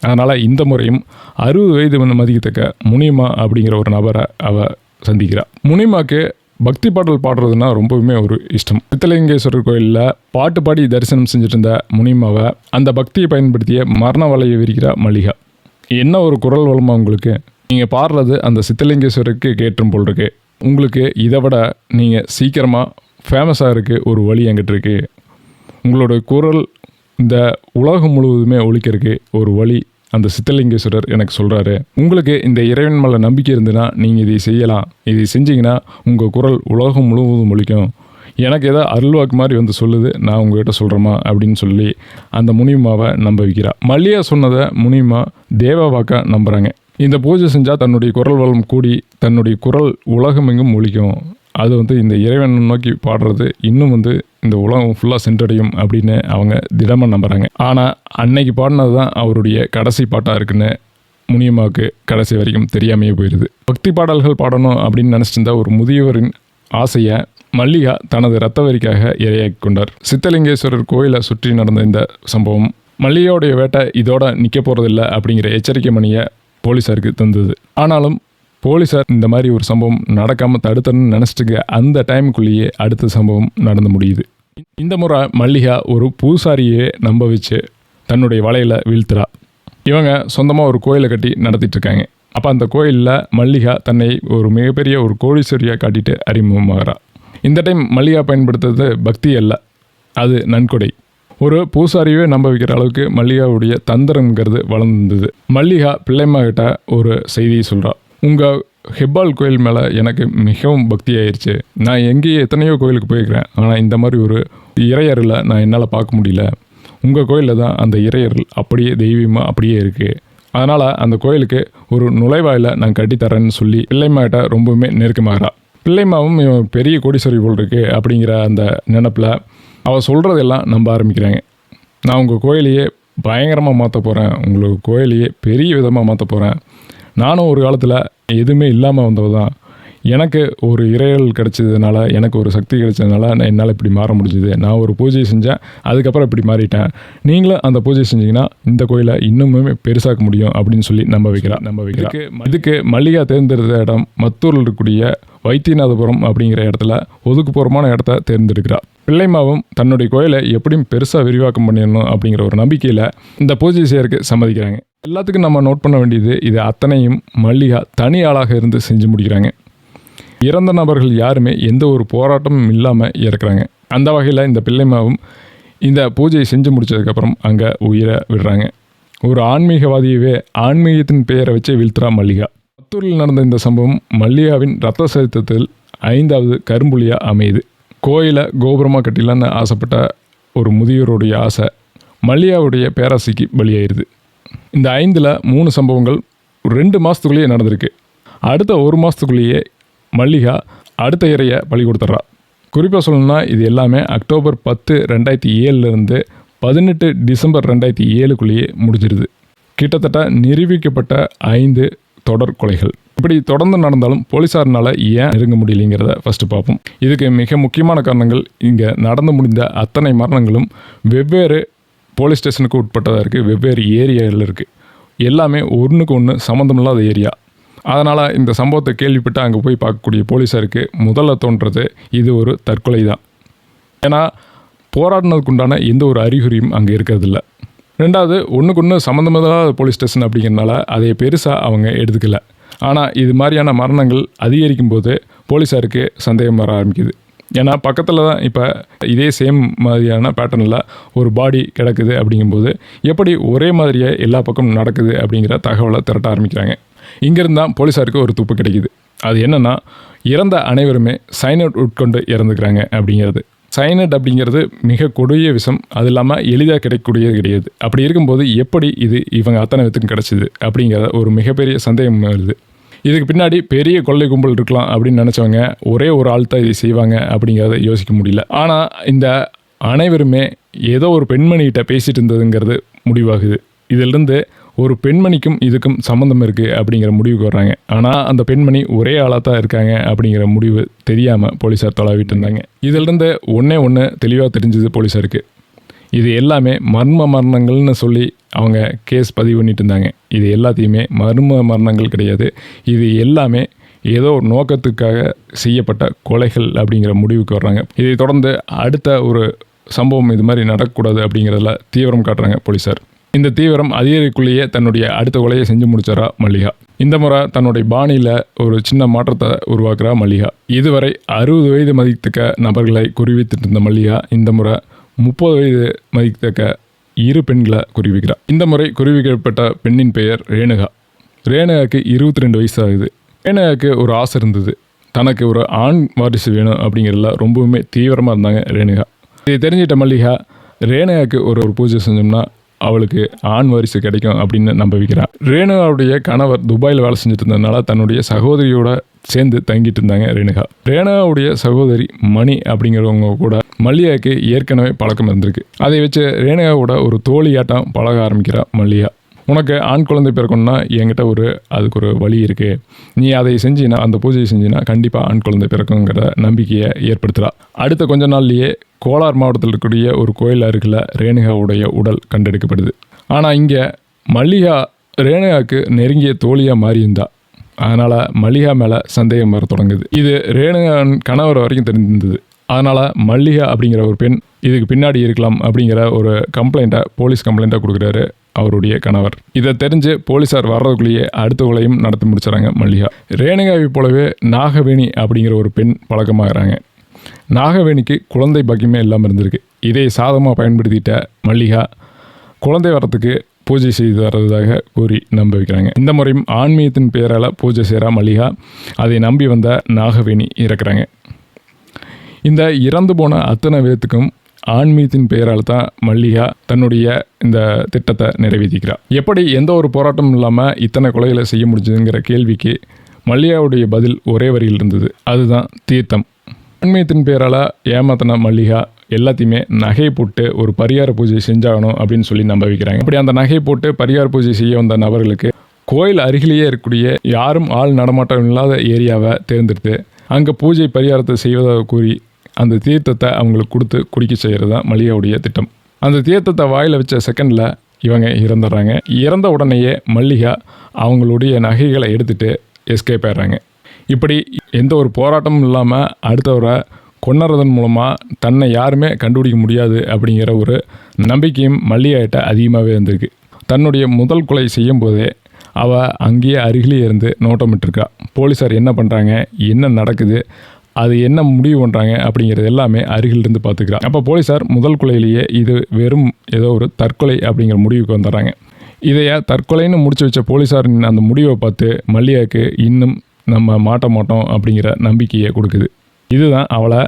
அதனால் இந்த முறையும் 60 வயது மதிக்கத்தக்க முனிமா அப்படிங்கிற ஒரு நபரை அவள் சந்திக்கிறாள். முனிமாக்கு பக்தி பாடல் பாடுறதுனா ரொம்பவுமே ஒரு இஷ்டம். சித்தலிங்கேஸ்வரர் கோயிலில் பாட்டு பாடி தரிசனம் செஞ்சுட்டு இருந்த முனிமாவை அந்த பக்தியை பயன்படுத்திய மரண வலையை விரிக்கிறா மல்லிகா. என்ன ஒரு குரல் வளமா உங்களுக்கு! நீங்கள் பாடுறது அந்த சித்தலிங்கேஸ்வருக்கு கேட்டும் போல் இருக்கு. உங்களுக்கு இதை விட நீங்கள் சீக்கிரமாக ஃபேமஸாக இருக்குது ஒரு வழி என்கிட்ட இருக்குது. உங்களோட குரல் இந்த உலகம் முழுவதுமே ஒலிக்கிறதுக்கு ஒரு வழி அந்த சித்தலிங்கேஸ்வரர் எனக்கு சொல்கிறாரு. உங்களுக்கு இந்த இறைவன் மேலே நம்பிக்கை இருந்துன்னா நீங்கள் இதை செய்யலாம். இதை செஞ்சிங்கன்னா உங்கள் குரல் உலகம் முழுவதும் ஒலிக்கும். எனக்கு ஏதோ அருள்வாக்கு மாதிரி வந்து சொல்லுது, நான் உங்ககிட்ட சொல்கிறேம்மா அப்படின்னு சொல்லி அந்த முனிமாவை நம்ப வைக்கிறா. மல்லிகா சொன்னதை முனிமா தேவ வாக்கா நம்புகிறாங்க. இந்த பூஜை செஞ்சால் தன்னுடைய குரல் வளம் கூடி தன்னுடைய குரல் உலகமெங்கும் ஒலிக்கும். அது வந்து இந்த இறைவனை நோக்கி பாடுறது இன்னும் வந்து இந்த உலகம் ஃபுல்லாக சென்றடையும் அப்படின்னு அவங்க திடமாக நம்புகிறாங்க. ஆனால் அன்னைக்கு பாடினது தான் அவருடைய கடைசி பாட்டாக இருக்குன்னு முனியம்மாவுக்கு கடைசி வரைக்கும் தெரியாமையே போயிடுது. பக்தி பாடல்கள் பாடணும் அப்படின்னு நினச்சிட்டு இருந்த ஒரு முதியவரின் ஆசையை மல்லிகா தனது இரத்த வரிக்காக இரையாக்கி கொண்டார். சித்தலிங்கேஸ்வரர் கோயிலை சுற்றி நடந்த இந்த சம்பவம் மல்லிகாவுடைய வேட்டை இதோட நிற்க போகிறதில்ல அப்படிங்கிற எச்சரிக்கை மணியை போலீஸாருக்கு தந்தது. ஆனாலும் போலீஸார் இந்த மாதிரி ஒரு சம்பவம் நடக்காமல் தடுத்தன்னு நினச்சிட்டு அந்த டைமுக்குள்ளேயே அடுத்த சம்பவம் நடந்து முடியுது. இந்த முறை மல்லிகா ஒரு பூசாரியே நம்ப வச்சு தன்னுடைய வலையில் வீழ்த்துறா. இவங்க சொந்தமாக ஒரு கோயிலை கட்டி நடத்திட்டு இருக்காங்க. அப்போ அந்த கோயிலில் மல்லிகா தன்னை ஒரு மிகப்பெரிய ஒரு கோடீஸ்வரியாக காட்டிட்டு அறிமுகமாகறா. இந்த டைம் மல்லிகா பயன்படுத்துறது பக்தி அல்ல, அது நன்கொடை. ஒரு பூசாரியே நம்ப வைக்கிற அளவுக்கு மல்லிகாவுடைய தந்திரங்கிறது வளர்ந்தது. மல்லிகா பிள்ளைம்மா கிட்ட ஒரு செய்தியை சொல்கிறா. உங்கள் ஹெப்பால் கோயில் மேலே எனக்கு மிகவும் பக்தி ஆயிடுச்சு. நான் எங்கேயே எத்தனையோ கோயிலுக்கு போயிருக்கிறேன், ஆனால் இந்த மாதிரி ஒரு இறையரில் நான் என்னால் பார்க்க முடியல. உங்கள் கோயிலில் தான் அந்த இறையர்கள் அப்படியே தெய்வீகமாக அப்படியே இருக்குது. அதனால் அந்த கோயிலுக்கு ஒரு நுழைவாயில நான் கட்டித்தரேன்னு சொல்லி பிள்ளைம்மாட்ட ரொம்பவுமே நெருக்கமாகறா. பிள்ளைம்மாவும் பெரிய கோடீஸ்வரி போல் இருக்கு அப்படிங்கிற அந்த நினப்பில் அவள் சொல்கிறதெல்லாம் நம்ப ஆரம்பிக்கிறாங்க. நான் உங்கள் கோயிலையே பயங்கரமாக மாற்ற போகிறேன், உங்களுக்கு கோயிலையே பெரிய விதமாக மாற்ற போகிறேன். நானும் ஒரு காலத்தில் எதுவுமே இல்லாமல் வந்தவ தான். எனக்கு ஒரு இறையல் கிடச்சதுனால, எனக்கு ஒரு சக்தி கிடைச்சதுனால என்னால் இப்படி மாற முடிஞ்சுது. நான் ஒரு பூஜை செஞ்சேன், அதுக்கப்புறம் இப்படி மாறிட்டேன். நீங்களும் அந்த பூஜை செஞ்சிங்கன்னா இந்த கோயிலை இன்னுமே பெருசாக்க முடியும் அப்படின்னு சொல்லி நம்ப வைக்கிறா. இதுக்கு மல்லிகா தேர்ந்தெடுத்த இடம் மத்தூரில் இருக்கக்கூடிய வைத்தியநாதபுரம் அப்படிங்கிற இடத்துல ஒதுக்குப்புறமான இடத்த தேர்ந்தெடுக்கிறா. பிள்ளைமாவும் தன்னுடைய கோயிலை எப்படியும் பெருசாக விரிவாக்கம் பண்ணிடணும் அப்படிங்கிற ஒரு நம்பிக்கையில் இந்த பூஜை செய்யறதுக்கு சம்மதிக்கிறாங்க. எல்லாத்துக்கும் நம்ம நோட் பண்ண வேண்டியது, இது அத்தனையும் மல்லிகா தனி ஆளாக இருந்து செஞ்சு முடிக்கிறாங்க. இறந்த நபர்கள் யாருமே எந்த ஒரு போராட்டமும் இல்லாமல் இறக்குறாங்க. அந்த வகையில் இந்த பிள்ளைமாவும் இந்த பூஜையை செஞ்சு முடித்ததுக்கப்புறம் அங்கே உயிரை விடுறாங்க. ஒரு ஆன்மீகவாதியவே ஆன்மீகத்தின் பெயரை வச்சே வீழ்த்துறா மல்லிகா. மத்தூரில் நடந்த இந்த சம்பவம் மல்லிகாவின் ரத்த சரித்திரத்தில் 5வது கரும்புலியாக அமையுது. கோயிலை கோபுரமாக கட்டிலான்னு ஆசைப்பட்ட ஒரு முதியோருடைய ஆசை மல்லிகாவுடைய பேராசைக்கு பலியாயிருது. இந்த 5ல் 3 சம்பவங்கள் 2 மாதத்துக்குள்ளேயே நடந்திருக்கு. அடுத்த 1 மாதத்துக்குள்ளேயே மல்லிகா அடுத்த இறையை பலி கொடுத்துட்றா. குறிப்பாக சொல்லணும்னா இது எல்லாமே அக்டோபர் 10, 2007 18 டிசம்பர் 2007 முடிஞ்சிருது. கிட்டத்தட்ட நிரூபிக்கப்பட்ட 5 தொடர் கொலைகள். இப்படி தொடர்ந்து நடந்தாலும் போலீஸார்னால ஏன் நெருங்க முடியலைங்கிறத ஃபஸ்ட்டு பார்ப்போம். இதுக்கு மிக முக்கியமான காரணங்கள், இங்கே நடந்து முடிந்த அத்தனை மரணங்களும் வெவ்வேறு போலீஸ் ஸ்டேஷனுக்கு உட்பட்டதாக இருக்குது, வெவ்வேறு ஏரியாவில் இருக்குது. எல்லாமே ஒன்றுக்கு ஒன்று சம்மந்தமில்லாத ஏரியா. அதனால் இந்த சம்பவத்தை கேள்விப்பட்டு அங்கே போய் பார்க்கக்கூடிய போலீஸாருக்கு முதல்ல தோன்றது இது ஒரு தற்கொலை தான். ஏன்னா போராடினதுக்குண்டான எந்த ஒரு அறிகுறியும் அங்கே இருக்கிறதில்ல. 2வது, ஒன்றுக்கு ஒன்று சம்மந்தமில்லாத போலீஸ் ஸ்டேஷன் அப்படிங்கிறனால அதை பெருசாக அவங்க எடுத்துக்கல. ஆனால் இது மாதிரியான மரணங்கள் அதிகரிக்கும் போது போலீஸாருக்கு சந்தேகம் வர ஆரம்பிக்குது. ஏன்னா பக்கத்தில் தான் இப்போ இதே சேம் மாதிரியான பேட்டர்னில் ஒரு பாடி கிடக்குது. அப்படிங்கும்போது எப்படி ஒரே மாதிரியே எல்லா பக்கமும் நடக்குது அப்படிங்கிற தகவலை திரட்ட ஆரம்பிக்கிறாங்க. இங்கேருந்து தான் போலீஸாருக்கு ஒரு துப்பு கிடைக்குது. அது என்னென்னா, இறந்த அனைவருமே சைனட் உட்கொண்டு இறந்துக்கிறாங்க அப்படிங்கிறது. சைனட் அப்படிங்கிறது மிக கொடிய விஷம், அது இல்லாமல் எளிதாக கிடைக்கக்கூடியது கிடையாது. அப்படி இருக்கும்போது எப்படி இது இவங்க அத்தனை பேத்துக்கும் கிடச்சிது அப்படிங்கிற ஒரு மிகப்பெரிய சந்தேகம் வருது. இதுக்கு பின்னாடி பெரிய கொள்ளை கும்பல் இருக்கலாம் அப்படின்னு நினச்சவங்க ஒரே ஒரு ஆள் தான் இதை செய்வாங்க அப்படிங்கிறத யோசிக்க முடியல. ஆனால் இந்த அனைவருமே ஏதோ ஒரு பெண்மணிகிட்ட பேசிகிட்டு இருந்ததுங்கிறது முடிவாகுது. இதிலிருந்து ஒரு பெண்மணிக்கும் இதுக்கும் சம்மந்தம் இருக்குது அப்படிங்கிற முடிவுக்கு வர்றாங்க. ஆனால் அந்த பெண்மணி ஒரே ஆளாக தான் இருக்காங்க அப்படிங்கிற முடிவு தெரியாமல் போலீஸார் தொலைவிட்டு இருந்தாங்க. இதிலிருந்து ஒன்று தெளிவாக தெரிஞ்சது போலீஸாருக்கு. இது எல்லாமே மர்ம மரணங்கள்னு சொல்லி அவங்க கேஸ் பதிவு பண்ணிட்டு இருந்தாங்க. இது எல்லாத்தையுமே மர்ம மரணங்கள் கிடையாது, இது எல்லாமே ஏதோ ஒரு நோக்கத்துக்காக செய்யப்பட்ட கொலைகள் அப்படிங்கிற முடிவுக்கு வர்றாங்க. இதை தொடர்ந்து அடுத்த ஒரு சம்பவம் இது மாதிரி நடக்கக்கூடாது அப்படிங்கிறதுல தீவிரம் காட்டுறாங்க போலீஸார். இந்த தீவிரம் அதிகரிக்குள்ளேயே தன்னுடைய அடுத்த கொலையை செஞ்சு முடிச்சாரா மல்லிகா. இந்த முறை தன்னுடைய பாணியில் ஒரு சின்ன மாற்றத்தை உருவாக்குறா மல்லிகா. இதுவரை 60 வயது மதிக்கத்தக்க நபர்களை குறிவித்துட்டு இருந்த மல்லிகா இந்த முறை 30 வயது மதிக்கத்தக்க 2 பெண்களை குறிவிக்கிறார். இந்த முறை குறிவிக்கப்பட்ட பெண்ணின் பெயர் ரேணுகா. ரேணுகாவுக்கு 22 வயசு ஆகுது. ரேணுகாவுக்கு ஒரு ஆசை இருந்தது, தனக்கு ஒரு ஆண் வாரிசு வேணும் அப்படிங்கிறதுல ரொம்பவுமே தீவிரமாக இருந்தாங்க ரேணுகா. இதை தெரிஞ்சிட்ட மல்லிகா ரேணுகாவுக்கு ஒரு பூஜை செஞ்சோம்னா அவளுக்கு ஆண் வாரிசு கிடைக்கும் அப்படின்னு நம்ப வைக்கிறார். ரேணுகாவுடைய கணவர் துபாயில் வேலை செஞ்சுட்டு இருந்ததுனால தன்னுடைய சகோதரியோட சேர்ந்து தங்கிட்டு இருந்தாங்க ரேணுகா. ரேணுகாவுடைய சகோதரி மணி அப்படிங்கிறவங்க கூட மல்லிகாவுக்கு ஏற்கனவே பழக்கம் இருந்திருக்கு. அதை வச்சு ரேணுகாவோட ஒரு தோழியாட்டம் பழக ஆரம்பிக்கிறா மல்லிகா. உனக்கு ஆண் குழந்தை பிறக்கணும்னா என்கிட்ட அதுக்கு ஒரு வழி இருக்குது, நீ அதை செஞ்சினா, அந்த பூஜையை செஞ்சினா கண்டிப்பாக ஆண் குழந்தை பிறக்குங்கிற நம்பிக்கையை ஏற்படுத்துகிறா. அடுத்த கொஞ்ச நாள்லேயே கோலார் மாவட்டத்தில் இருக்கக்கூடிய ஒரு கோயில் அருகில் ரேணுகாவுடைய உடல் கண்டெடுக்கப்படுது. ஆனால் இங்கே மல்லிகா ரேணுகாவுக்கு நெருங்கிய தோழியாக மாறியிருந்தா. அதனால் மல்லிகா மேலே சந்தேகம் வர தொடங்குது. இது ரேணுகா கணவர் வரைக்கும் தெரிஞ்சிருந்தது. அதனால் மல்லிகா அப்படிங்கிற ஒரு பெண் இதுக்கு பின்னாடி இருக்கலாம் அப்படிங்கிற ஒரு போலீஸ் கம்ப்ளைண்ட்டாக கொடுக்குறாரு அவருடைய கணவர். இதை தெரிஞ்சு போலீஸார் வர்றதுக்குள்ளேயே அடுத்த கொலையும் நடத்தி முடிச்சுறாங்க மல்லிகா. ரேணுகாவை போலவே நாகவேணி அப்படிங்கிற ஒரு பெண் பழக்கமாகறாங்க. நாகவேணிக்கு குழந்தை பாக்கியமே இல்லாமல் இருந்திருக்கு. இதை சாதகமாக பயன்படுத்திட்ட மல்லிகா குழந்தை வரத்துக்கு பூஜை செய்து தர்றதாக கூறி நம்ப வைக்கிறாங்க. இந்த முறையும் ஆன்மீகத்தின் பெயரால் பூஜை செய்கிற மல்லிகா அதை நம்பி வந்த நாகவேணி இறக்குறாங்க. இந்த இறந்து போன அத்தனை பேர்த்துக்கும் ஆன்மீகத்தின் பெயரால் தான் மல்லிகா தன்னுடைய இந்த திட்டத்தை நிறைவேற்றிக்கிறார். எப்படி எந்த ஒரு போராட்டமும் இல்லாமல் இத்தனை கொலைகளை செய்ய முடிஞ்சதுங்கிற கேள்விக்கு மல்லிகாவுடைய பதில் ஒரே வரியில் இருந்தது, அதுதான் தீர்த்தம். ஆன்மீகத்தின் பெயரால் ஏமாத்தின மல்லிகா எல்லாத்தையுமே நகை போட்டு ஒரு பரிகார பூஜை செஞ்சாகணும் அப்படின்னு சொல்லி நம்ப வைக்கிறாங்க. அப்படி அந்த நகை போட்டு பரிகார பூஜை செய்ய வந்த நபர்களுக்கு கோயில் அருகிலேயே இருக்கக்கூடிய யாரும் ஆள் நடமாட்டம் இல்லாத ஏரியாவை தேர்ந்தெடுத்து அங்கே பூஜை பரிகாரத்தை செய்வதாக கூறி அந்த தீர்த்தத்தை அவங்களுக்கு கொடுத்து குடிக்க செய்கிறது தான் மல்லிகாவுடைய திட்டம். அந்த தீர்த்தத்தை வாயில் வச்ச செகண்டில் இவங்க இறந்துடுறாங்க. இறந்த உடனேயே மல்லிகா அவங்களுடைய நகைகளை எடுத்துகிட்டு எஸ்கேப் ஆயிடுறாங்க. இப்படி எந்த ஒரு போராட்டமும் இல்லாமல் அடுத்தவரை கொன்னுறதன் மூலமாக தன்னை யாருமே கண்டுபிடிக்க முடியாது அப்படிங்கிற ஒரு நம்பிக்கையும் மல்லிகாட்ட அதிகமாகவே இருந்திருக்கு. தன்னுடைய முதல் கொலை செய்யும் போதே அவள் அங்கேயே அருகிலே இருந்து நோட்டமிட்டிருக்கா. போலீஸார் என்ன பண்ணுறாங்க, என்ன நடக்குது, அது என்ன முடிவு பண்ணுறாங்க அப்படிங்கிறது எல்லாமே அருகிலிருந்து பார்த்துக்கிறாங்க. அப்போ போலீஸார் முதல் கொலையிலேயே இது வெறும் ஏதோ ஒரு தற்கொலை அப்படிங்கிற முடிவுக்கு வந்துடுறாங்க. இதைய தற்கொலைன்னு முடிச்சு வச்ச போலீஸாரின் அந்த முடிவை பார்த்து மல்லிகாவுக்கு இன்னும் நம்ம மாட்ட மாட்டோம் அப்படிங்கிற நம்பிக்கையை கொடுக்குது. இதுதான் அவளை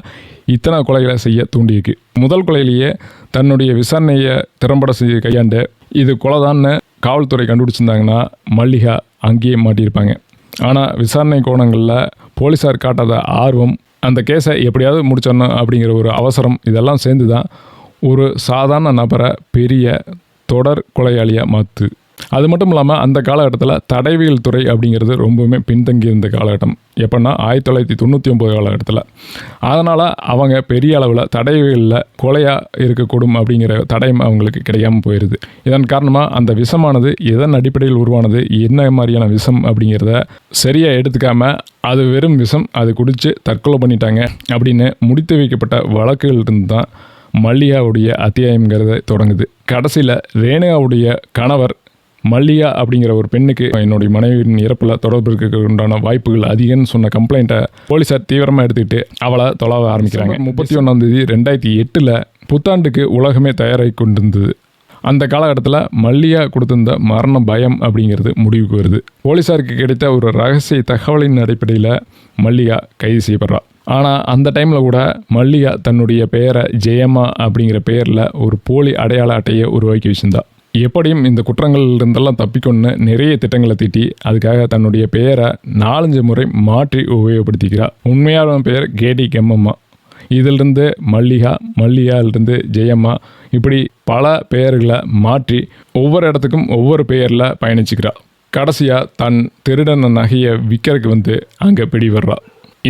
இத்தனை கொலைகளை செய்ய தூண்டியிருக்கு. முதல் கொலையிலேயே தன்னுடைய விசாரணையை திறம்பட செய்ய கையாண்டு இது கொலைதான்னு காவல்துறை கண்டுபிடிச்சிருந்தாங்கன்னா மல்லிகா அங்கேயே மாட்டியிருப்பாங்க. ஆனால் விசாரணை கோணங்களில் போலீஸார் காட்டாத ஆர்வம், அந்த கேஸை எப்படியாவது முடிச்சிடணும் அப்படிங்கிற ஒரு அவசரம், இதெல்லாம் சேர்ந்து தான் ஒரு சாதாரண நபரை பெரிய தொடர் கொலையாளியாக மாற்று. அது மட்டும் இல்லாமல் அந்த காலகட்டத்தில் தடயவியல் துறை அப்படிங்கிறது ரொம்பவுமே பின்தங்கி இருந்த காலகட்டம். எப்போன்னா 1999 காலகட்டத்தில். அதனால் அவங்க பெரிய அளவில் தடயவியலில் கொலையாக இருக்கக்கூடும் அப்படிங்கிற தடயம் அவங்களுக்கு கிடைக்காமல் போயிடுது. இதன் காரணமாக அந்த விஷமானது எதன் அடிப்படையில் உருவானது, என்ன மாதிரியான விஷம் அப்படிங்கிறத சரியாக எடுத்துக்காமல் அது வெறும் விஷம், அது குடித்து தற்கொலை பண்ணிட்டாங்க அப்படின்னு முடித்து வைக்கப்பட்ட வழக்குகள் இருந்து தான் மல்லிகாவுடைய அத்தியாயங்கிறத தொடங்குது. கடைசியில் ரேணுகாவுடைய கணவர் மல்லிகா அப்படிங்கிற ஒரு பெண்ணுக்கு என்னுடைய மனைவியின் இறப்பில் தொடர்பு இருக்க உண்டான வாய்ப்புகள் அதிகம்னு சொன்ன கம்ப்ளைண்ட்டை போலீஸார் தீவிரமாக எடுத்துக்கிட்டு அவளை தொலைவ ஆரம்பிக்கிறாங்க. 31 புத்தாண்டுக்கு உலகமே தயாராகி கொண்டிருந்தது. அந்த காலகட்டத்தில் மல்லிகா கொடுத்திருந்த மரண பயம் அப்படிங்கிறது முடிவுக்கு வருது. போலீஸாருக்கு கிடைத்த ஒரு ரகசிய தகவலின் அடிப்படையில் மல்லிகா கைது செய்யப்படுறா. ஆனால் அந்த டைமில் கூட மல்லிகா தன்னுடைய பெயரை ஜெயம்மா அப்படிங்கிற பெயரில் ஒரு போலி அடையாள அட்டையை உருவாக்கி வச்சிருந்தா. எப்படியும் இந்த குற்றங்கள் இருந்தெல்லாம் தப்பிக்கொண்டு நிறைய திட்டங்களை தீட்டி அதுக்காக தன்னுடைய பெயரை 4-5 முறை மாற்றி உபயோகப்படுத்திக்கிறார். உண்மையான பெயர் கேடி கெம்மம்மா. இதிலிருந்து மல்லிகாலிருந்து ஜெயம்மா, இப்படி பல பெயர்களை மாற்றி ஒவ்வொரு இடத்துக்கும் ஒவ்வொரு பெயரில் பயணிச்சுக்கிறார். கடைசியாக தன் திருடன நகையை விற்கிறதுக்கு அங்கே பிடிபடுறா.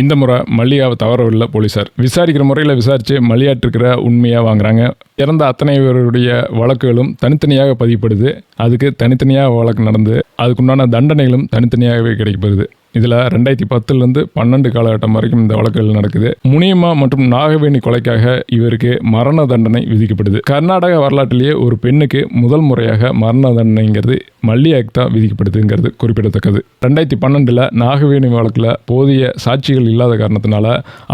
இந்த முறை மல்லிகாவை தவறவில்லை போலீசார். விசாரிக்கிற முறையில் விசாரித்து மல்லிகாட்டிருக்கிற உண்மையாக வாங்குறாங்க. இறந்த அத்தனை பேருடைய வழக்குகளும் தனித்தனியாக பதியப்படுது. அதுக்கு தனித்தனியாக வழக்கு நடந்து அதுக்குண்டான தண்டனைகளும் தனித்தனியாகவே கிடைக்கப்படுது. இதில் 2010 12 காலகட்டம் வரைக்கும் இந்த வழக்குகள் நடக்குது. முனியம்மா மற்றும் நாகவேணி கொலைக்காக இவருக்கு மரண தண்டனை விதிக்கப்படுது. கர்நாடக வரலாற்றிலேயே ஒரு பெண்ணுக்கு முதல் முறையாக மரண தண்டனைங்கிறது மல்லிகாவுக்கு தான் விதிக்கப்படுதுங்கிறது குறிப்பிடத்தக்கது. 2012 நாகவேணி வழக்கில் போதிய சாட்சிகள் இல்லாத காரணத்தினால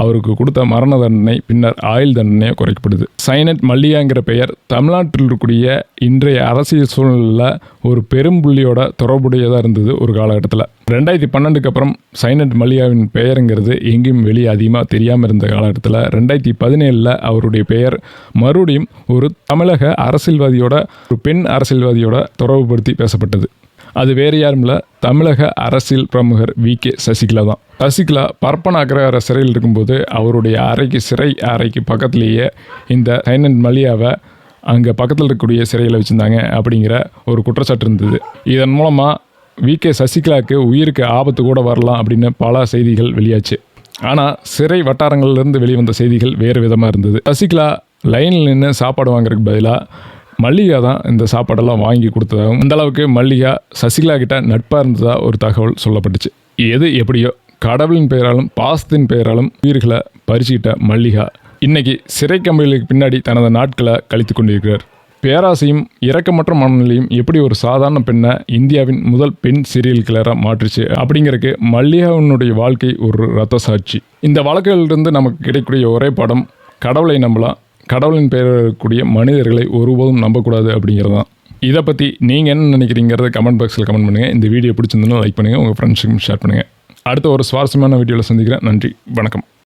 அவருக்கு கொடுத்த மரண தண்டனை பின்னர் ஆயுள் தண்டனையாக குறைக்கப்படுது. சைனட் மல்லிகாங்கிற பெயர் தமிழ்நாட்டில் இருக்கக்கூடிய இன்றைய அரசியல் சூழ்நிலையில் ஒரு பெரும்புள்ளியோட தொடர்புடையதாக இருந்தது ஒரு காலகட்டத்தில். 2012 அப்புறம் சைனட் மல்லிகாவின் பெயருங்கிறது எங்கேயும் வெளியே அதிகமாக தெரியாமல் இருந்த காலகட்டத்தில் 2017 அவருடைய பெயர் மறுபடியும் ஒரு தமிழக அரசியல்வாதியோட ஒரு பெண் அரசியல்வாதியோட தொடர்புபடுத்தி பேசப்பட்டது. அது வேறு யாரும் இல்லை, தமிழக அரசியல் பிரமுகர் V.K. சசிகலா தான். சசிகலா பரப்பன அக்ரஹார சிறையில் இருக்கும்போது அவருடைய சிறை அறைக்கு பக்கத்துலேயே இந்த சைனட் மல்லிகாவை அங்கே பக்கத்தில் இருக்கக்கூடிய சிறையில் வச்சுருந்தாங்க அப்படிங்கிற ஒரு குற்றச்சாட்டு இருந்தது. இதன் மூலமாக V.K. சசிகலாவுக்கு உயிருக்கு ஆபத்து கூட வரலாம் அப்படின்னு பல செய்திகள் வெளியாச்சு. ஆனால் சிறை வட்டாரங்கள்லேருந்து வெளிவந்த செய்திகள் வேறு விதமாக இருந்தது. சசிகலா லைனில் நின்று சாப்பாடு வாங்குறதுக்கு பதிலாக மல்லிகா தான் இந்த சாப்பாடெல்லாம் வாங்கி கொடுத்ததாகவும் அந்தளவுக்கு மல்லிகா சசிகலா கிட்ட நட்பாக இருந்ததாக ஒரு தகவல் சொல்லப்பட்டுச்சு. எது எப்படியோ கடவுளின் பெயராலும் பாசத்தின் பெயராலும் உயிர்களை பறிச்சுக்கிட்ட மல்லிகா இன்னைக்கு சிறை கம்பிகளுக்கு பின்னாடி தனது நாட்களை கழித்து கொண்டிருக்கிறார். பேராசையும் இரக்கமற்ற மனநிலையும் எப்படி ஒரு சாதாரண பெண்ணை இந்தியாவின் முதல் பெண் சீரியல் கில்லராக மாற்றுச்சு அப்படிங்கிறதுக்கு மல்லிகாவினுடைய வாழ்க்கை ஒரு ரத்த சாட்சி. இந்த வழக்குகளிலிருந்து நமக்கு கிடைக்கக்கூடிய ஒரே பாடம், கடவுளை நம்பலாம், கடவுளின் பெயரில் இருக்கக்கூடிய மனிதர்களை ஒருபோதும் நம்பக்கூடாது அப்படிங்கிறது தான். இதை பற்றி நீங்கள் என்ன நினைக்கிறீங்கிறத கமெண்ட் பாக்ஸில் கமெண்ட் பண்ணுங்கள். இந்த வீடியோ பிடிச்சிருந்ததுன்னா லைக் பண்ணுங்கள், உங்கள் ஃப்ரெண்ட்ஸுக்கும் ஷேர் பண்ணுங்கள். அடுத்த ஒரு சுவாரஸ்யமான வீடியோவில் சந்திக்கிறேன். நன்றி, வணக்கம்.